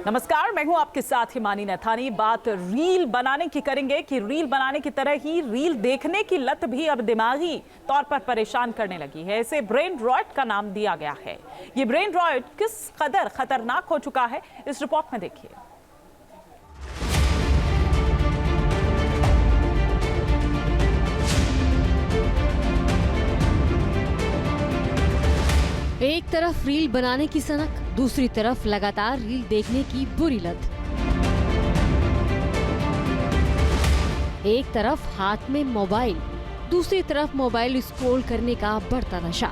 नमस्कार, मैं हूं आपके साथ हिमानी नथानी। बात रील बनाने की करेंगे कि रील बनाने की तरह ही रील देखने की लत भी अब दिमागी तौर पर परेशान करने लगी है। इसे ब्रेन रॉट का नाम दिया गया है। ये ब्रेन रॉट किस कदर खतरनाक हो चुका है, इस रिपोर्ट में देखिए। एक तरफ रील बनाने की सनक, दूसरी तरफ लगातार रील देखने की बुरी लत। एक तरफ हाथ में मोबाइल, दूसरी तरफ मोबाइल स्क्रॉल करने का बढ़ता नशा।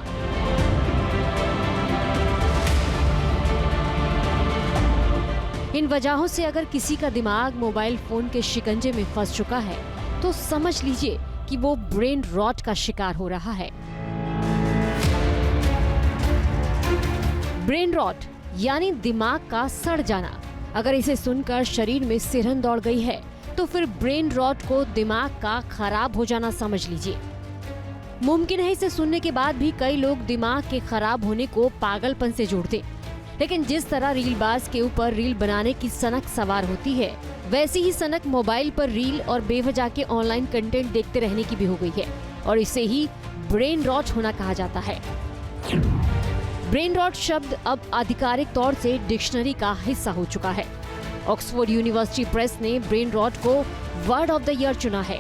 इन वजहों से अगर किसी का दिमाग मोबाइल फोन के शिकंजे में फंस चुका है तो समझ लीजिए कि वो ब्रेन रॉट का शिकार हो रहा है। ब्रेन रॉट यानी दिमाग का सड़ जाना। अगर इसे सुनकर शरीर में सिरहन दौड़ गई है तो फिर ब्रेन रॉट को दिमाग का खराब हो जाना समझ लीजिए। मुमकिन है इसे सुनने के बाद भी कई लोग दिमाग के खराब होने को पागलपन से जोड़ते, लेकिन जिस तरह रीलबाज के ऊपर रील बनाने की सनक सवार होती है, वैसी ही सनक मोबाइल पर रील और बेवजह के ऑनलाइन कंटेंट देखते रहने की भी हो गई है, और इसे ही ब्रेन रॉट होना कहा जाता है। ब्रेन रॉट शब्द अब आधिकारिक तौर से डिक्शनरी का हिस्सा हो चुका है। ऑक्सफोर्ड यूनिवर्सिटी प्रेस ने ब्रेन रॉट को वर्ड ऑफ द ईयर चुना है।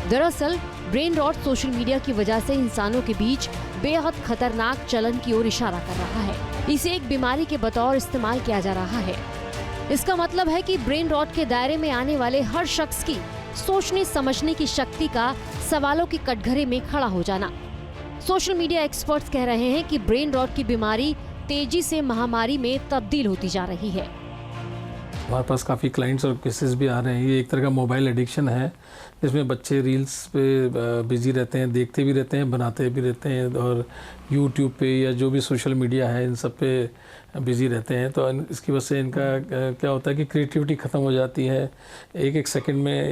दरअसल ब्रेन रॉट सोशल मीडिया की वजह से इंसानों के बीच बेहद खतरनाक चलन की ओर इशारा कर रहा है। इसे एक बीमारी के बतौर इस्तेमाल किया जा रहा है। इसका मतलब है कि ब्रेन रॉट के दायरे में आने वाले हर शख्स की सोचने समझने की शक्ति का सवालों की कटघरे में खड़ा हो जाना। सोशल मीडिया एक्सपर्ट्स कह रहे हैं कि ब्रेन रॉट की बीमारी तेजी से महामारी में तब्दील होती जा रही है। हमारे पास काफ़ी क्लाइंट्स और केसेस भी आ रहे हैं। ये एक तरह का मोबाइल एडिक्शन है, जिसमें बच्चे रील्स पे बिजी रहते हैं, देखते भी रहते हैं, बनाते भी रहते हैं, और यूट्यूब पे या जो भी सोशल मीडिया है इन सब पे बिजी रहते हैं। तो इसकी वजह से इनका क्या होता है कि क्रिएटिविटी ख़त्म हो जाती है। एक एक सेकंड में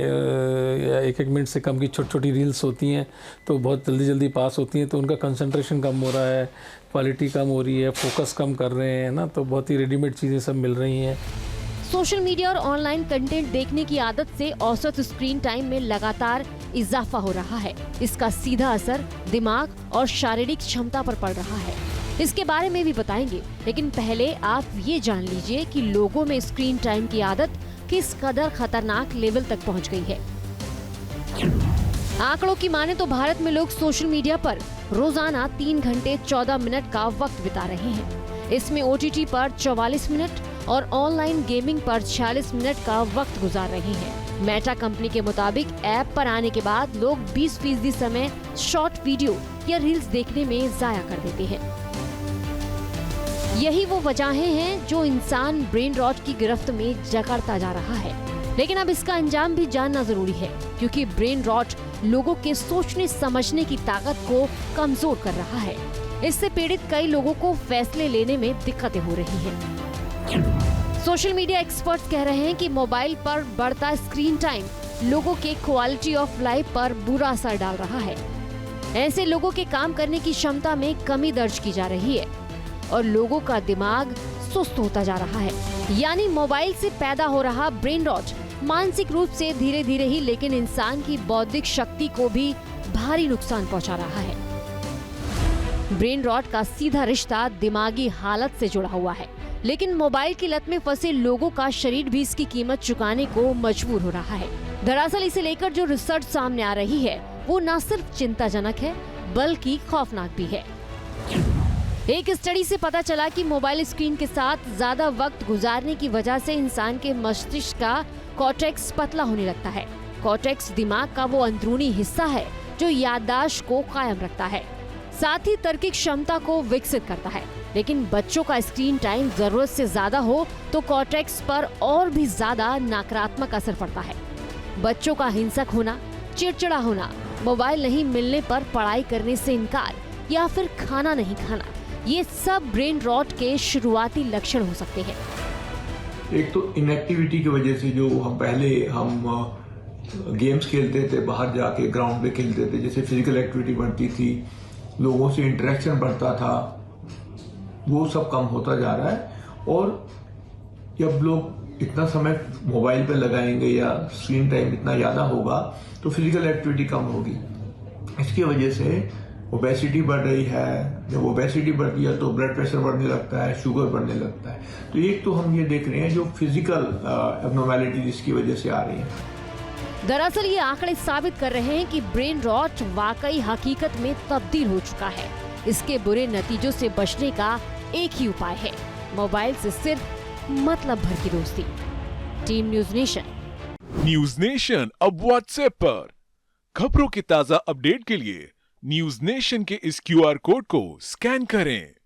या एक एक मिनट से कम की छोटी छोटी रील्स होती हैं, तो बहुत जल्दी जल्दी पास होती हैं, तो उनका कंसंट्रेशन कम हो रहा है, क्वालिटी कम हो रही है, फोकस कम कर रहे हैं ना, तो बहुत ही रेडीमेड चीज़ें सब मिल रही हैं। सोशल मीडिया और ऑनलाइन कंटेंट देखने की आदत से औसत स्क्रीन टाइम में लगातार इजाफा हो रहा है। इसका सीधा असर दिमाग और शारीरिक क्षमता पर पड़ रहा है। इसके बारे में भी बताएंगे, लेकिन पहले आप ये जान लीजिए कि लोगों में स्क्रीन टाइम की आदत किस कदर खतरनाक लेवल तक पहुंच गई है। आंकड़ों की माने तो भारत में लोग सोशल मीडिया पर रोजाना 3 घंटे 14 मिनट का वक्त बिता रहे हैं। इसमें OTT पर 44 मिनट और ऑनलाइन गेमिंग पर 46 मिनट का वक्त गुजार रहे हैं। मेटा कंपनी के मुताबिक ऐप पर आने के बाद लोग 20% समय शॉर्ट वीडियो या रील्स देखने में जाया कर देते हैं। यही वो वजहें हैं जो इंसान ब्रेन रॉट की गिरफ्त में जकड़ता जा रहा है। लेकिन अब इसका अंजाम भी जानना जरूरी है, क्योंकि ब्रेन रॉट लोगों के सोचने समझने की ताकत को कमजोर कर रहा है। इससे पीड़ित कई लोगों को फैसले लेने में दिक्कतें हो रही हैं। सोशल मीडिया एक्सपर्ट्स कह रहे हैं कि मोबाइल पर बढ़ता स्क्रीन टाइम लोगों के क्वालिटी ऑफ लाइफ पर बुरा असर डाल रहा है। ऐसे लोगों के काम करने की क्षमता में कमी दर्ज की जा रही है और लोगों का दिमाग सुस्त होता जा रहा है। यानी मोबाइल से पैदा हो रहा ब्रेन रॉट मानसिक रूप से धीरे धीरे ही, लेकिन इंसान की बौद्धिक शक्ति को भी भारी नुकसान पहुंचा रहा है। ब्रेन रॉट का सीधा रिश्ता दिमागी हालत से जुड़ा हुआ है, लेकिन मोबाइल की लत में फंसे लोगों का शरीर भी इसकी कीमत चुकाने को मजबूर हो रहा है। दरअसल इसे लेकर जो रिसर्च सामने आ रही है वो न सिर्फ चिंताजनक है बल्कि खौफनाक भी है। एक स्टडी से पता चला कि मोबाइल स्क्रीन के साथ ज्यादा वक्त गुजारने की वजह से इंसान के मस्तिष्क का कॉर्टेक्स पतला होने लगता है। कॉर्टेक्स दिमाग का वो अंदरूनी हिस्सा है जो याददाश्त को कायम रखता है, साथ ही तर्किक क्षमता को विकसित करता है। लेकिन बच्चों का स्क्रीन टाइम जरूरत से ज्यादा हो तो कॉर्टेक्स पर और भी ज्यादा नकारात्मक असर पड़ता है। बच्चों का हिंसक होना, चिड़चिड़ा होना, मोबाइल नहीं मिलने पर पढ़ाई करने से इनकार या फिर खाना नहीं खाना, ये सब ब्रेन रॉट के शुरुआती लक्षण हो सकते हैं। एक तो इनएक्टिविटी की वजह से जो हम गेम्स खेलते थे, बाहर जाके ग्राउंड पे खेलते थे, जैसे फिजिकल एक्टिविटी बढ़ती थी, लोगों से इंटरेक्शन बढ़ता था, वो सब कम होता जा रहा है। और जब लोग इतना समय मोबाइल पे लगाएंगे या स्क्रीन टाइम इतना ज़्यादा होगा तो फिजिकल एक्टिविटी कम होगी। इसकी वजह से ओबेसिटी बढ़ रही है। जब ओबेसिटी बढ़ती है तो ब्लड प्रेशर बढ़ने लगता है, शुगर बढ़ने लगता है। तो एक तो हम ये देख रहे हैं जो फिजिकल एब्नॉर्मैलिटी जिसकी वजह से आ रही है। दरअसल ये आंकड़े साबित कर रहे हैं कि ब्रेन रॉट वाकई हकीकत में तब्दील हो चुका है। इसके बुरे नतीजों से बचने का एक ही उपाय है, मोबाइल से सिर्फ मतलब भर की दोस्ती। Team news nation. News nation अब व्हाट्सएप पर खबरों के ताजा अपडेट के लिए न्यूज़ नेशन के इस QR कोड को स्कैन करें।